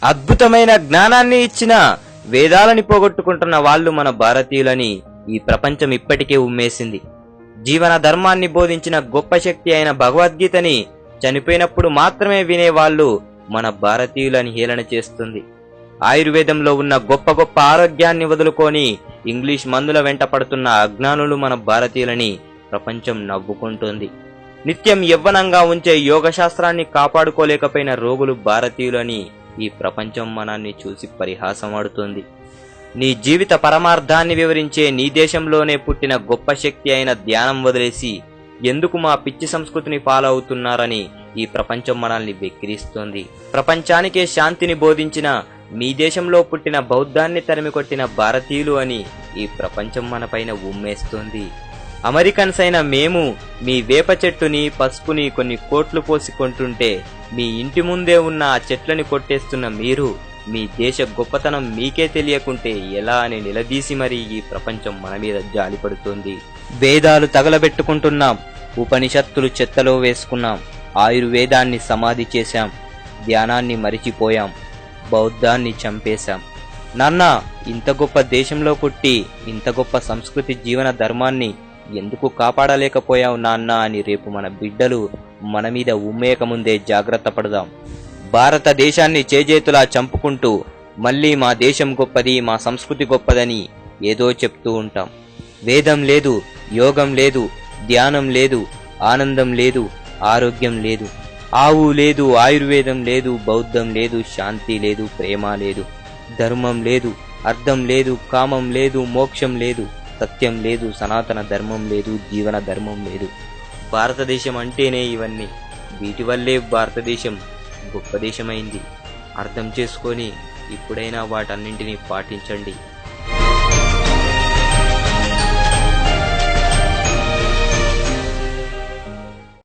అద్భుతమైన జ్ఞానాన్ని ఇచ్చిన వేదాలని పోగొట్టుకుంటున్న వాళ్ళు మన భారతీయులని ఈ ప్రపంచం ఇప్పటికే ఉమ్మేసింది. జీవన ధర్మాన్ని బోధించిన గొప్ప శక్తి అయిన భగవద్గీతని చనిపోయినప్పుడు మాత్రమే వినేవాళ్ళు మన భారతీయులని హేళన చేస్తుంది. ఆయుర్వేదంలో ఉన్న గొప్ప గొప్ప ఆరోగ్యాన్ని వదులుకొని ఇంగ్లీష్ మందుల వెంట పడుతున్న అజ్ఞానులు మన భారతీయులని ప్రపంచం నవ్వుకుంటుంది. నిత్యం యవ్వనంగా ఉంచే యోగ శాస్త్రాన్ని కాపాడుకోలేకపోయిన రోగులు భారతీయులని ఈ ప్రపంచం మనల్ని చూసి పరిహాసమాడుతుంది. నీ జీవిత పరమార్థాన్ని వివరించే నీ దేశంలోనే పుట్టిన గొప్ప శక్తి అయిన ధ్యానం వదిలేసి ఎందుకు మా పిచ్చి సంస్కృతిని ఫాలో అవుతున్నారని ఈ ప్రపంచం మనల్ని వెక్కిరిస్తోంది. ప్రపంచానికే శాంతిని బోధించిన మీ దేశంలో పుట్టిన బౌద్ధాన్ని తరిమికొట్టిన భారతీయులు అని ఈ ప్రపంచం మనపైన ఉమ్మేస్తోంది. అమెరికన్స్ అయిన మేము మీ వేప చెట్టుని పసుపుని కొన్ని కోట్లు పోసి కొంటుంటే మీ ఇంటి ముందే ఉన్న ఆ చెట్లని కొట్టేస్తున్న మీరు మీ దేశ గొప్పతనం మీకే తెలియకుంటే ఎలా అని నిలదీసి మరీ ఈ ప్రపంచం మన మీద జాలిపడుతోంది. వేదాలు తగలబెట్టుకుంటున్నాం, ఉపనిషత్తులు చెత్తలో వేసుకున్నాం, ఆయుర్వేదాన్ని సమాధి చేశాం, ధ్యానాన్ని మరిచిపోయాం, బౌద్ధాన్ని చంపేశాం. నాన్న, ఇంత గొప్ప దేశంలో పుట్టి ఇంత గొప్ప సంస్కృతి జీవన ధర్మాన్ని ఎందుకు కాపాడలేకపోయావు నాన్న అని రేపు మన బిడ్డలు మన మీద ఉమ్మేయకముందే జాగ్రత్త పడదాం. భారతదేశాన్ని చేజేతులా చంపుకుంటూ మళ్ళీ మా దేశం గొప్పది, మా సంస్కృతి గొప్పదని ఏదో చెప్తూ ఉంటాం. వేదం లేదు, యోగం లేదు, ధ్యానం లేదు, ఆనందం లేదు, ఆరోగ్యం లేదు, ఆవు లేదు, ఆయుర్వేదం లేదు, బౌద్ధం లేదు, శాంతి లేదు, ప్రేమ లేదు, ధర్మం లేదు, అర్థం లేదు, కామం లేదు, మోక్షం లేదు, సత్యం లేదు, సనాతన ధర్మం లేదు, జీవన ధర్మం లేదు. భారతదేశం అంటేనే ఇవన్నీ. వీటి వల్లే భారతదేశం గొప్ప దేశమైంది. అర్థం చేసుకొని ఇప్పుడైనా వాటన్నింటినీ పాటించండి.